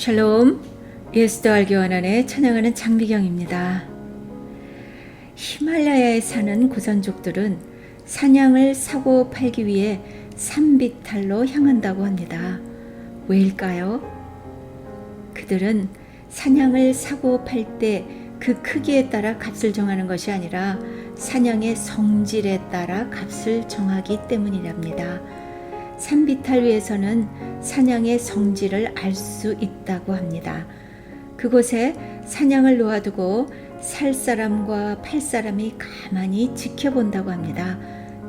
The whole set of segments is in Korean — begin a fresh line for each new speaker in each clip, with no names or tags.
샬롬, 예수도 알기 원하네 찬양하는 장미경입니다. 히말라야에 사는 고선족들은 사냥을 사고 팔기 위해 산비탈로 향한다고 합니다. 왜일까요? 그들은 사냥을 사고 팔 때 그 크기에 따라 값을 정하는 것이 아니라 사냥의 성질에 따라 값을 정하기 때문이랍니다. 산비탈 위에서는 사냥의 성질을 알 수 있다고 합니다. 그곳에 사냥을 놓아두고 살 사람과 팔 사람이 가만히 지켜본다고 합니다.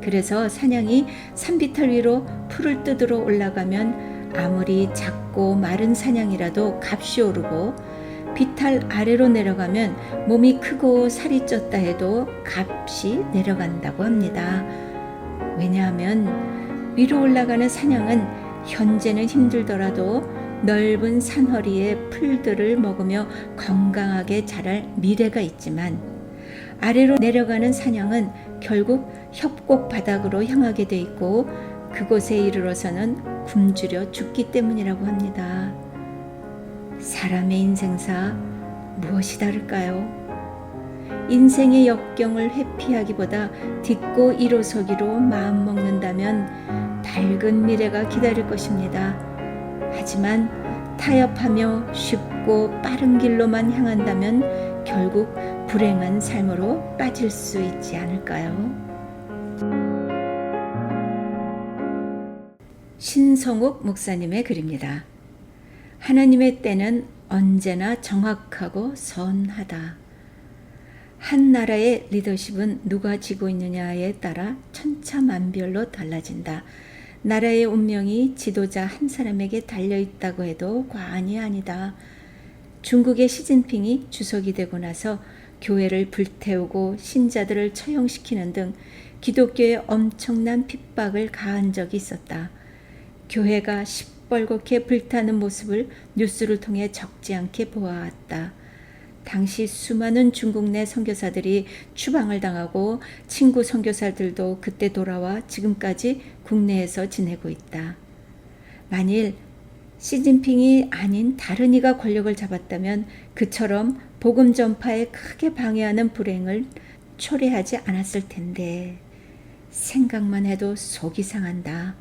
그래서 사냥이 산비탈 위로 풀을 뜯으러 올라가면 아무리 작고 마른 사냥이라도 값이 오르고 비탈 아래로 내려가면 몸이 크고 살이 쪘다 해도 값이 내려간다고 합니다. 왜냐하면 위로 올라가는 사냥은 현재는 힘들더라도 넓은 산허리에 풀들을 먹으며 건강하게 자랄 미래가 있지만 아래로 내려가는 사냥은 결국 협곡 바닥으로 향하게 돼 있고 그곳에 이르러서는 굶주려 죽기 때문이라고 합니다. 사람의 인생사 무엇이 다를까요? 인생의 역경을 회피하기보다 딛고 일어서기로 마음먹는다면 밝은 미래가 기다릴 것입니다. 하지만 타협하며 쉽고 빠른 길로만 향한다면 결국 불행한 삶으로 빠질 수 있지 않을까요? 신성욱 목사님의 글입니다. 하나님의 때는 언제나 정확하고 선하다. 한 나라의 리더십은 누가 쥐고 있느냐에 따라 천차만별로 달라진다. 나라의 운명이 지도자 한 사람에게 달려있다고 해도 과언이 아니다. 중국의 시진핑이 주석이 되고 나서 교회를 불태우고 신자들을 처형시키는 등 기독교에 엄청난 핍박을 가한 적이 있었다. 교회가 시뻘겋게 불타는 모습을 뉴스를 통해 적지 않게 보아왔다. 당시 수많은 중국 내 선교사들이 추방을 당하고 친구 선교사들도 그때 돌아와 지금까지 국내에서 지내고 있다. 만일 시진핑이 아닌 다른 이가 권력을 잡았다면 그처럼 복음 전파에 크게 방해하는 불행을 초래하지 않았을 텐데 생각만 해도 속이 상한다.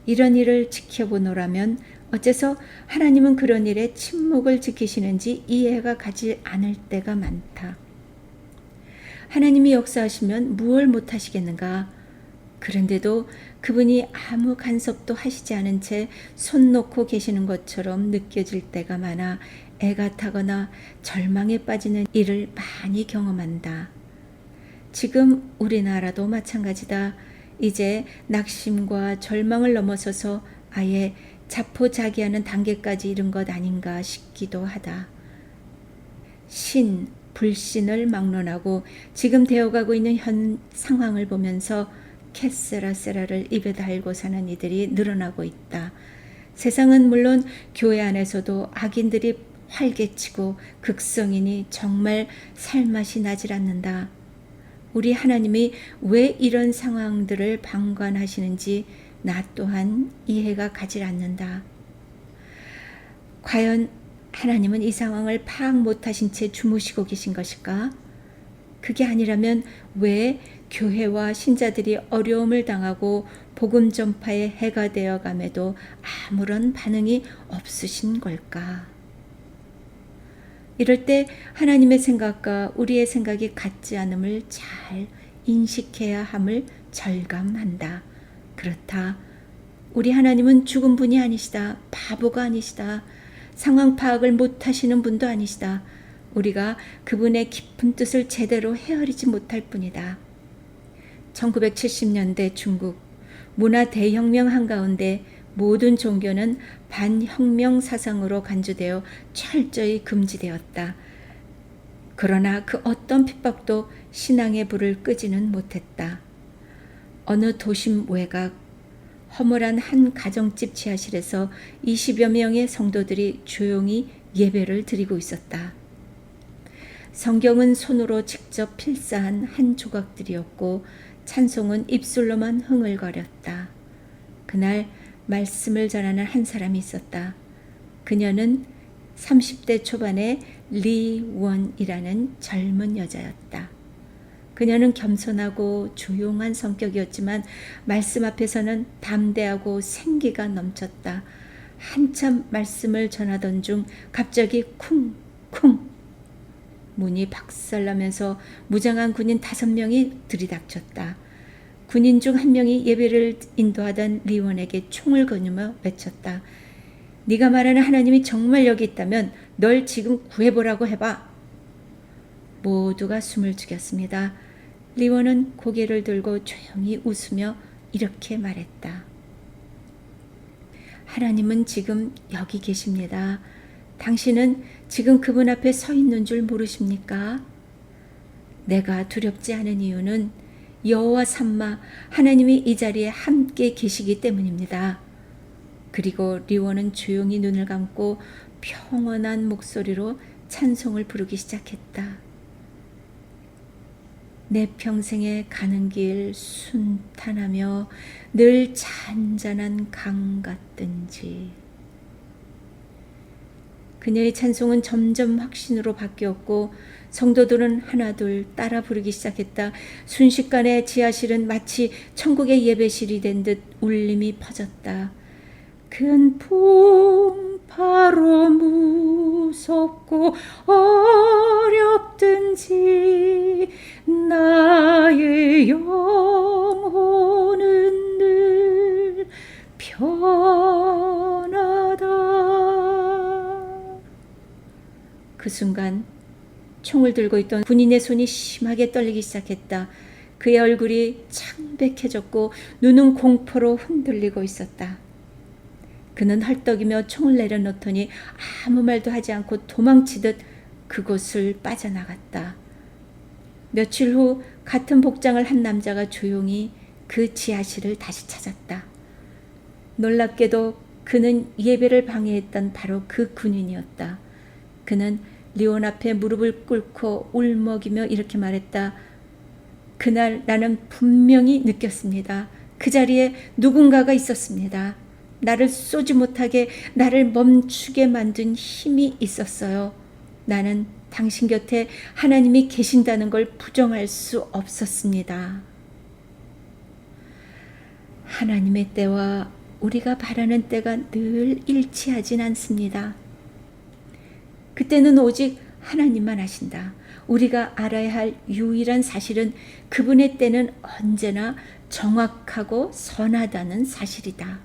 이런 일을 지켜보노라면 어째서 하나님은 그런 일에 침묵을 지키시는지 이해가 가지 않을 때가 많다. 하나님이 역사하시면 무얼 못하시겠는가? 그런데도 그분이 아무 간섭도 하시지 않은 채 손 놓고 계시는 것처럼 느껴질 때가 많아 애가 타거나 절망에 빠지는 일을 많이 경험한다. 지금 우리나라도 마찬가지다. 이제 낙심과 절망을 넘어서서 아예 자포자기하는 단계까지 이른 것 아닌가 싶기도 하다. 신, 불신을 막론하고 지금 되어가고 있는 현 상황을 보면서 캐세라세라를 입에 달고 사는 이들이 늘어나고 있다. 세상은 물론 교회 안에서도 악인들이 활개치고 극성이니 정말 살맛이 나질 않는다. 우리 하나님이 왜 이런 상황들을 방관하시는지 나 또한 이해가 가질 않는다. 과연 하나님은 이 상황을 파악 못하신 채 주무시고 계신 것일까? 그게 아니라면 왜 교회와 신자들이 어려움을 당하고 복음 전파에 해가 되어감에도 아무런 반응이 없으신 걸까? 이럴 때 하나님의 생각과 우리의 생각이 같지 않음을 잘 인식해야 함을 절감한다. 그렇다. 우리 하나님은 죽은 분이 아니시다. 바보가 아니시다. 상황 파악을 못하시는 분도 아니시다. 우리가 그분의 깊은 뜻을 제대로 헤아리지 못할 뿐이다. 1970년대 중국 문화 대혁명 한가운데 모든 종교는 반혁명 사상으로 간주되어 철저히 금지되었다. 그러나 그 어떤 핍박도 신앙의 불을 끄지는 못했다. 어느 도심 외곽 허물한 한 가정집 지하실에서 20여 명의 성도들이 조용히 예배를 드리고 있었다. 성경은 손으로 직접 필사한 한 조각들이었고 찬송은 입술로만 흥얼거렸다. 그날 말씀을 전하는 한 사람이 있었다. 그녀는 30대 초반의 리원이라는 젊은 여자였다. 그녀는 겸손하고 조용한 성격이었지만 말씀 앞에서는 담대하고 생기가 넘쳤다. 한참 말씀을 전하던 중 갑자기 쿵쿵 문이 박살나면서 무장한 군인 5명이 들이닥쳤다. 군인 중 한 명이 예배를 인도하던 리원에게 총을 거누며 외쳤다. 네가 말하는 하나님이 정말 여기 있다면 널 지금 구해보라고 해봐. 모두가 숨을 죽였습니다. 리원은 고개를 들고 조용히 웃으며 이렇게 말했다. 하나님은 지금 여기 계십니다. 당신은 지금 그분 앞에 서 있는 줄 모르십니까? 내가 두렵지 않은 이유는 여호와 삼마 하나님이 이 자리에 함께 계시기 때문입니다. 그리고 리원은 조용히 눈을 감고 평온한 목소리로 찬송을 부르기 시작했다. 내 평생에 가는 길 순탄하며 늘 잔잔한 강 같든지. 그녀의 찬송은 점점 확신으로 바뀌었고 성도들은 하나둘 따라 부르기 시작했다. 순식간에 지하실은 마치 천국의 예배실이 된 듯 울림이 퍼졌다. 큰 풍파로 무섭고 어렵든지 나의 영혼은 늘 편하다. 그 순간 총을 들고 있던 군인의 손이 심하게 떨리기 시작했다. 그의 얼굴이 창백해졌고 눈은 공포로 흔들리고 있었다. 그는 헐떡이며 총을 내려놓더니 아무 말도 하지 않고 도망치듯 그곳을 빠져나갔다. 며칠 후 같은 복장을 한 남자가 조용히 그 지하실을 다시 찾았다. 놀랍게도 그는 예배를 방해했던 바로 그 군인이었다. 그는 리온 앞에 무릎을 꿇고 울먹이며 이렇게 말했다. 그날 나는 분명히 느꼈습니다. 그 자리에 누군가가 있었습니다. 나를 쏘지 못하게 나를 멈추게 만든 힘이 있었어요. 나는 당신 곁에 하나님이 계신다는 걸 부정할 수 없었습니다. 하나님의 때와 우리가 바라는 때가 늘 일치하진 않습니다. 그때는 오직 하나님만 아신다. 우리가 알아야 할 유일한 사실은 그분의 때는 언제나 정확하고 선하다는 사실이다.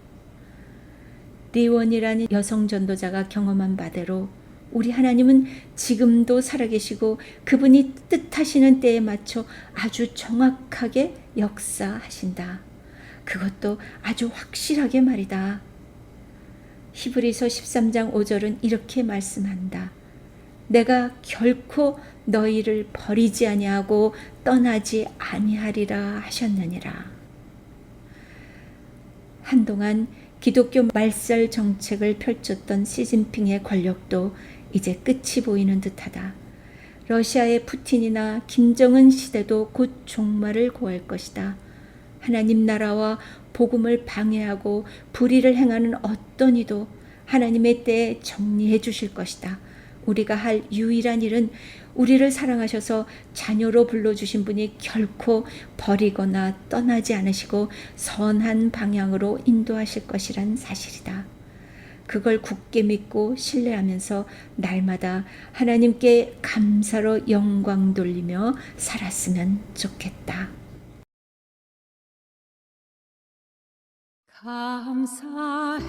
리원이라는 여성 전도자가 경험한 바대로 우리 하나님은 지금도 살아계시고 그분이 뜻하시는 때에 맞춰 아주 정확하게 역사하신다. 그것도 아주 확실하게 말이다. 히브리서 13장 5절은 이렇게 말씀한다. 내가 결코 너희를 버리지 아니하고 떠나지 아니하리라 하셨느니라. 한동안 기독교 말살 정책을 펼쳤던 시진핑의 권력도 이제 끝이 보이는 듯하다. 러시아의 푸틴이나 김정은 시대도 곧 종말을 고할 것이다. 하나님 나라와 복음을 방해하고 불의를 행하는 어떤 이도 하나님의 때에 정리해 주실 것이다. 우리가 할 유일한 일은 우리를 사랑하셔서 자녀로 불러주신 분이 결코 버리거나 떠나지 않으시고 선한 방향으로 인도하실 것이란 사실이다. 그걸 굳게 믿고 신뢰하면서 날마다 하나님께 감사로 영광 돌리며 살았으면 좋겠다. 감사해.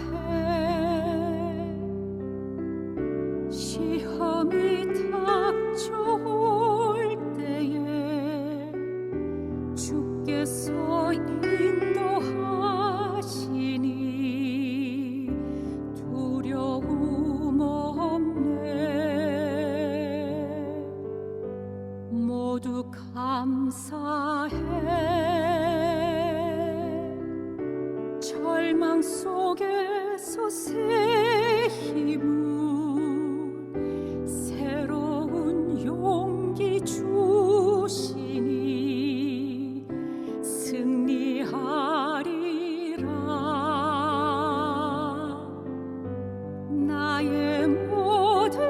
시험이 닥쳐올 때에 주께서 인도하시니 두려움 없네. 모두 감사해. 절망 속에서 새 힘을 용기 주시니 승리하리라. 나의 모든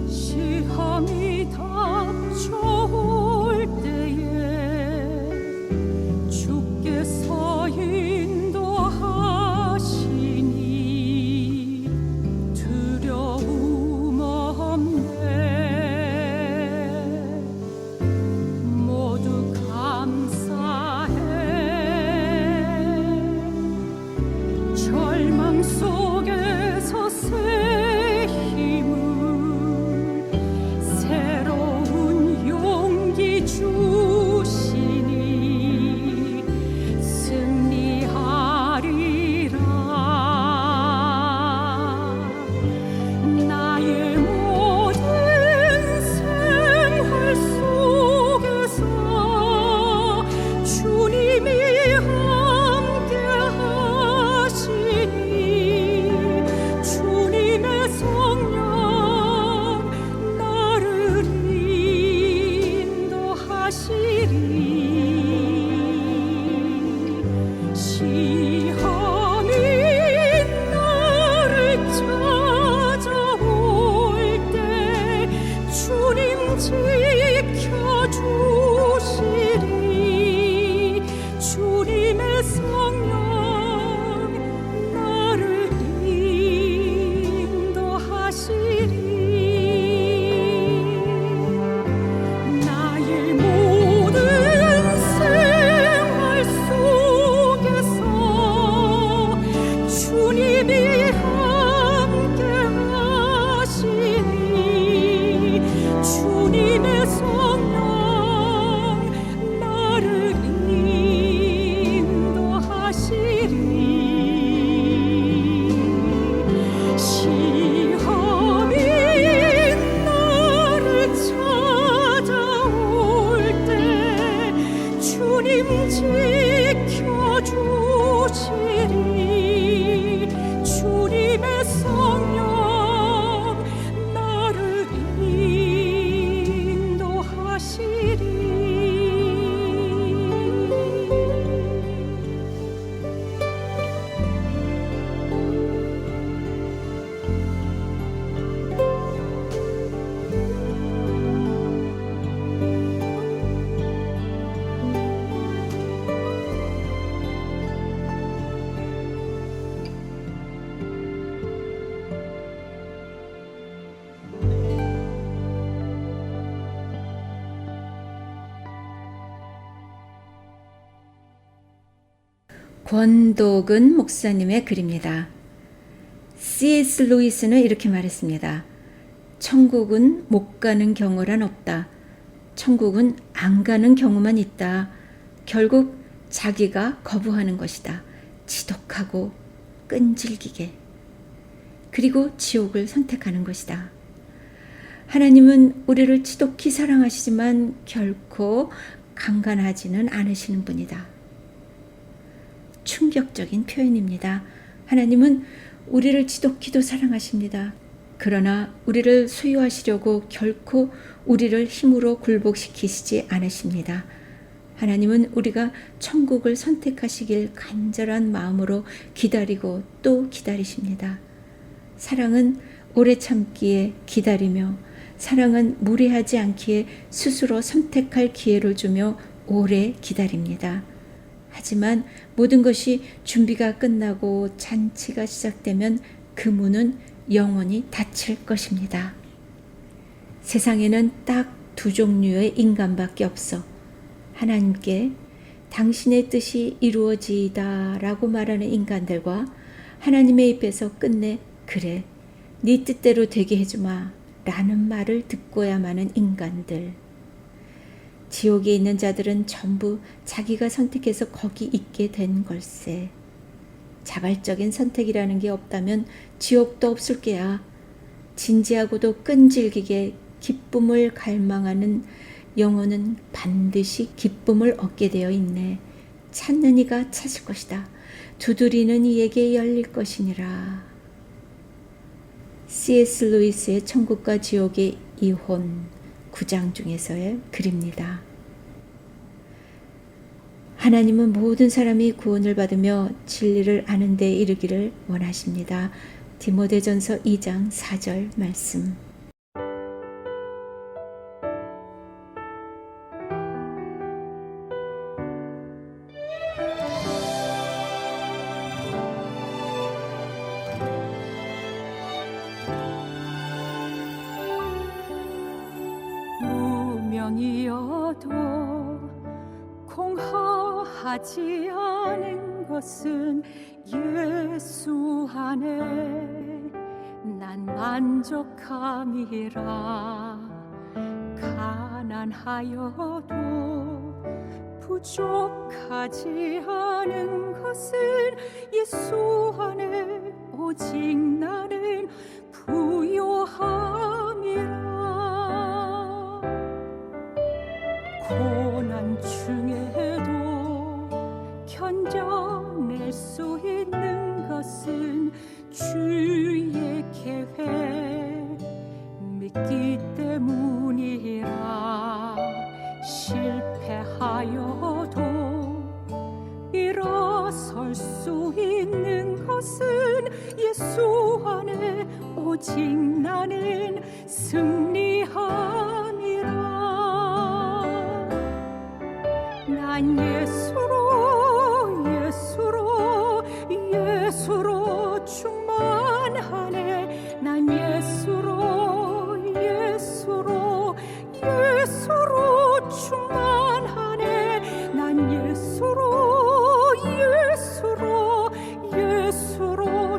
시험이 닥쳐올 때에 주께서 인도하시니 두려움 없네. 모두 감사해. 절망 속에서 새 힘을 새로운 용기 주시니 승리하리라. 나의 모든 생활 속에서 주님이 함께 하시니 주님의 성령 나를 인도하시리. 시험이 나를 찾아올 때 주님 지켜주시리. 주님의 성령 나를 인도하시리. 나의 모든 생활 속에서 주님이 함께 하시니 주님의 성령 나를 인도하시리. 시험이 나를 찾아올 때 주님 지켜주시리. 주님의 성령 나를 인도하시리.
권도근 목사님의 글입니다. C.S. 루이스는 이렇게 말했습니다. 천국은 못 가는 경우란 없다. 천국은 안 가는 경우만 있다. 결국 자기가 거부하는 것이다. 지독하고 끈질기게. 그리고 지옥을 선택하는 것이다. 하나님은 우리를 지독히 사랑하시지만 결코 강간하지는 않으시는 분이다. 충격적인 표현입니다. 하나님은 우리를 지독히도 사랑하십니다. 그러나 우리를 소유하시려고 결코 우리를 힘으로 굴복시키시지 않으십니다. 하나님은 우리가 천국을 선택하시길 간절한 마음으로 기다리고 또 기다리십니다. 사랑은 오래 참기에 기다리며 사랑은 무례하지 않기에 스스로 선택할 기회를 주며 오래 기다립니다. 하지만 모든 것이 준비가 끝나고 잔치가 시작되면 그 문은 영원히 닫힐 것입니다. 세상에는 딱 두 종류의 인간밖에 없어. 하나님께 당신의 뜻이 이루어지이다 라고 말하는 인간들과 하나님의 입에서 끝내 그래 네 뜻대로 되게 해주마 라는 말을 듣고야만 하는 인간들. 지옥에 있는 자들은 전부 자기가 선택해서 거기 있게 된 걸세. 자발적인 선택이라는 게 없다면 지옥도 없을 게야. 진지하고도 끈질기게 기쁨을 갈망하는 영혼은 반드시 기쁨을 얻게 되어 있네. 찾는 이가 찾을 것이다. 두드리는 이에게 열릴 것이니라. C.S. 루이스의 천국과 지옥의 이혼 9장 중에서의 글입니다. 하나님은 모든 사람이 구원을 받으며 진리를 아는 데 이르기를 원하십니다. 디모데전서 2장 4절 말씀.
무명이어도 공허하지 않은 것은 예수 안에 난 만족함이라. 가난하여도 부족하지 않은 것은 예수 안에 오직 나는 부요함이라. 고난 중에도 견뎌낼 수 있는 것은 주의 계획 믿기 때문이라. 실패하여도 일어설 수 있는 것은 예수 안에 오직 나는 승리함이라. 난 예수로 충만하네. 난 예수로 충만하네. 난 예수로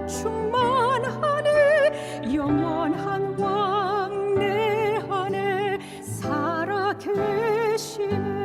충만하네. 영원한 왕 내 안에 살아 계시네.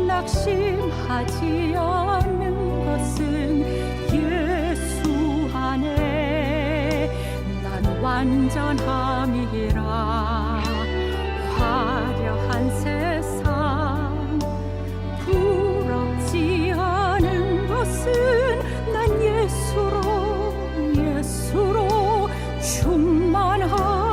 낙심하지 않는 것은 예수 안에 난 완전함이라. 화려한 세상 부럽지 않은 것은 난 예수로 충만함.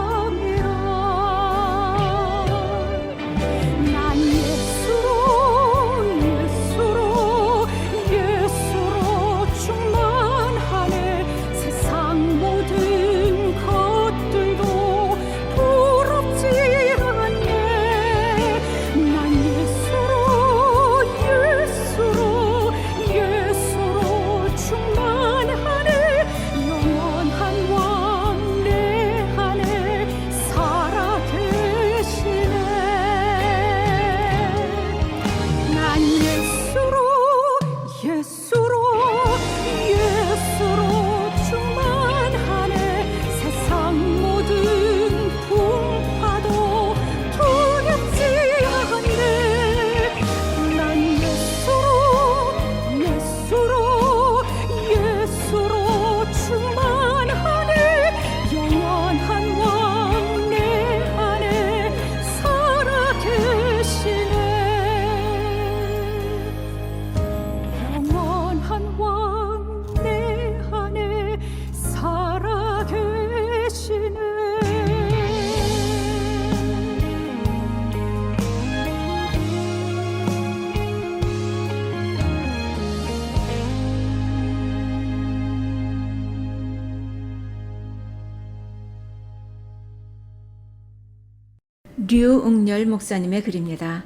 류응열 목사님의 글입니다.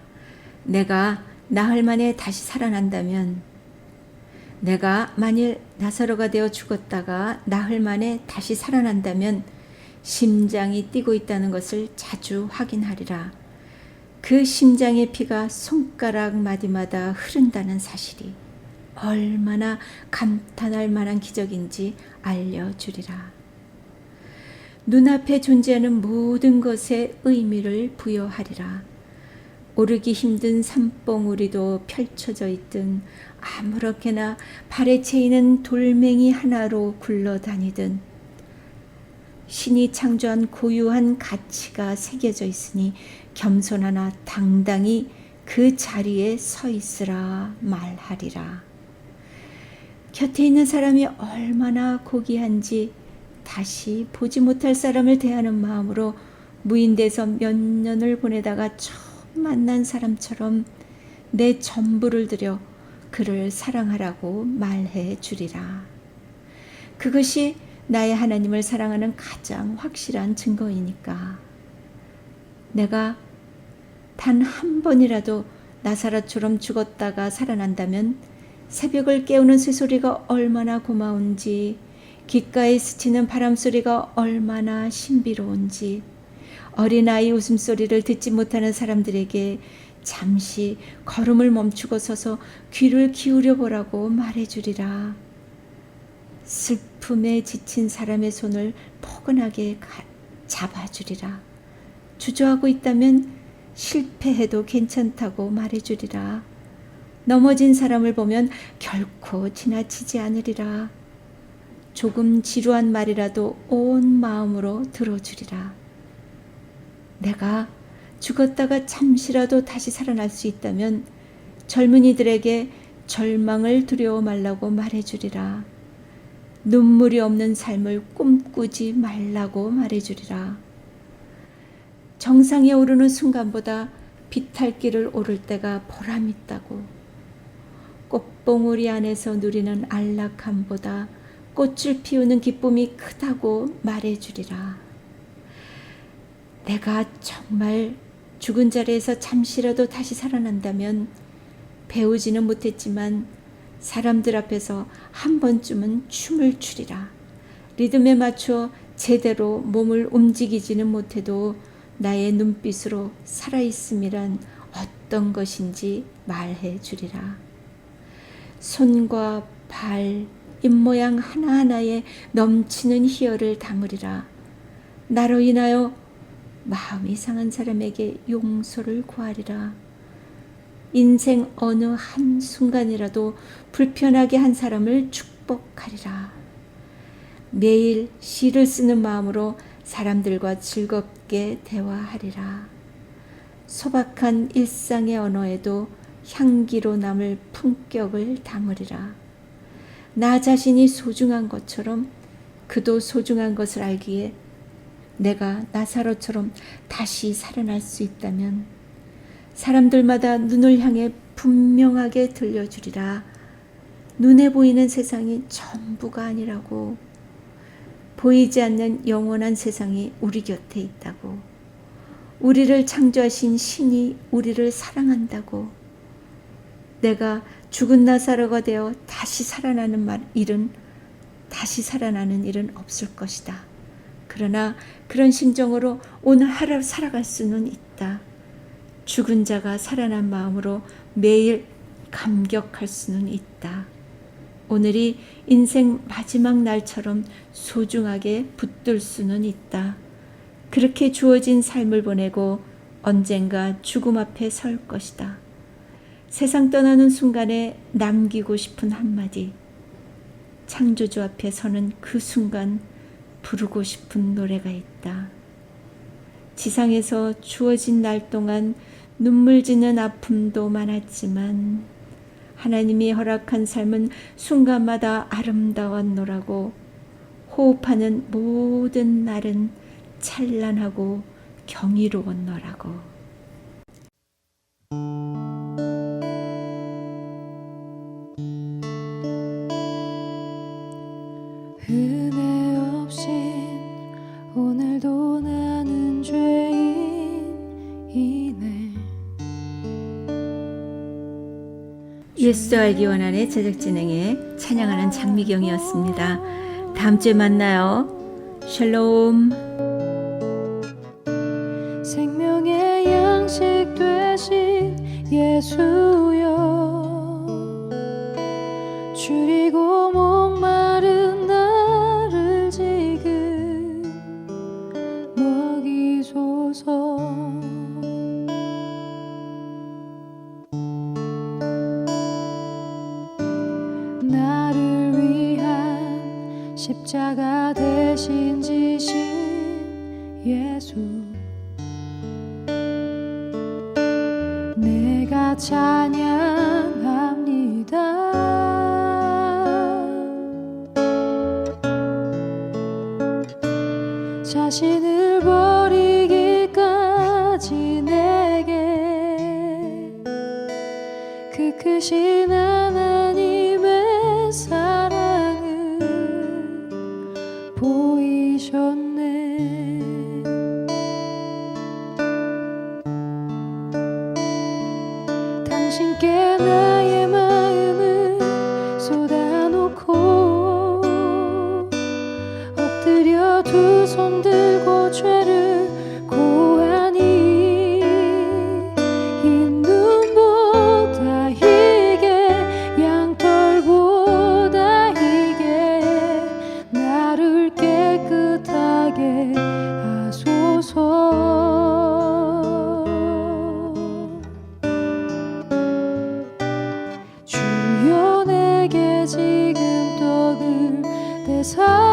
내가 나흘 만에 다시 살아난다면, 내가 만일 나사로가 되어 죽었다가 나흘 만에 다시 살아난다면 심장이 뛰고 있다는 것을 자주 확인하리라. 그 심장의 피가 손가락 마디마다 흐른다는 사실이 얼마나 감탄할 만한 기적인지 알려주리라. 눈앞에 존재하는 모든 것에 의미를 부여하리라. 오르기 힘든 산봉우리도 펼쳐져 있든 아무렇게나 발에 채이는 돌멩이 하나로 굴러다니든 신이 창조한 고유한 가치가 새겨져 있으니 겸손하나 당당히 그 자리에 서 있으라 말하리라. 곁에 있는 사람이 얼마나 고귀한지 다시 보지 못할 사람을 대하는 마음으로 무인대에서 몇 년을 보내다가 처음 만난 사람처럼 내 전부를 들여 그를 사랑하라고 말해 주리라. 그것이 나의 하나님을 사랑하는 가장 확실한 증거이니까. 내가 단 한 번이라도 나사로처럼 죽었다가 살아난다면 새벽을 깨우는 새소리가 얼마나 고마운지, 귓가에 스치는 바람소리가 얼마나 신비로운지, 어린아이 웃음소리를 듣지 못하는 사람들에게 잠시 걸음을 멈추고 서서 귀를 기울여 보라고 말해주리라. 슬픔에 지친 사람의 손을 포근하게 잡아주리라. 주저하고 있다면 실패해도 괜찮다고 말해주리라. 넘어진 사람을 보면 결코 지나치지 않으리라. 조금 지루한 말이라도 온 마음으로 들어주리라. 내가 죽었다가 잠시라도 다시 살아날 수 있다면 젊은이들에게 절망을 두려워 말라고 말해주리라. 눈물이 없는 삶을 꿈꾸지 말라고 말해주리라. 정상에 오르는 순간보다 비탈길을 오를 때가 보람있다고, 꽃봉우리 안에서 누리는 안락함보다 꽃을 피우는 기쁨이 크다고 말해주리라. 내가 정말 죽은 자리에서 잠시라도 다시 살아난다면 배우지는 못했지만 사람들 앞에서 한 번쯤은 춤을 추리라. 리듬에 맞춰 제대로 몸을 움직이지는 못해도 나의 눈빛으로 살아있음이란 어떤 것인지 말해 주리라. 손과 발, 입모양 하나하나에 넘치는 희열을 담으리라. 나로 인하여 마음이 상한 사람에게 용서를 구하리라. 인생 어느 한순간이라도 불편하게 한 사람을 축복하리라. 매일 시를 쓰는 마음으로 사람들과 즐겁게 대화하리라. 소박한 일상의 언어에도 향기로 남을 품격을 담으리라. 나 자신이 소중한 것처럼 그도 소중한 것을 알기에 내가 나사로처럼 다시 살아날 수 있다면 사람들마다 눈을 향해 분명하게 들려주리라. 눈에 보이는 세상이 전부가 아니라고. 보이지 않는 영원한 세상이 우리 곁에 있다고. 우리를 창조하신 신이 우리를 사랑한다고. 내가 죽은 나사로가 되어 다시 살아나는 일은 없을 것이다. 그러나 그런 심정으로 오늘 하루 살아갈 수는 있다. 죽은 자가 살아난 마음으로 매일 감격할 수는 있다. 오늘이 인생 마지막 날처럼 소중하게 붙들 수는 있다. 그렇게 주어진 삶을 보내고 언젠가 죽음 앞에 설 것이다. 세상 떠나는 순간에 남기고 싶은 한마디, 창조주 앞에 서는 그 순간 부르고 싶은 노래가 있다. 지상에서 주어진 날 동안 눈물 지는 아픔도 많았지만 하나님이 허락한 삶은 순간마다 아름다웠노라고. 호흡하는 모든 날은 찬란하고 경이로웠노라고.
은혜 없인 오늘도 나는 죄인이네.
예수 알기 원한의 제작진행에 찬양하는 장미경이었습니다. 다음 주에 만나요. 샬롬.
생명의 양식 되신 예수여, 줄이고 목마른 나를 지금 먹이소서. 나를 위한 십자가 대신 지신 예수, 내가 찬양합니다. 자신을 버리기까지 내게 그 크신 하나님의 사랑을 보이셨네. 당신께 나의 마음을 쏟아놓고 엎드려 두 손 들고 죄를 고하니 흰 눈보다 희게 양털보다 희게 나를 깨끗하게 하소서. 주여 내게 지금 떡을 대사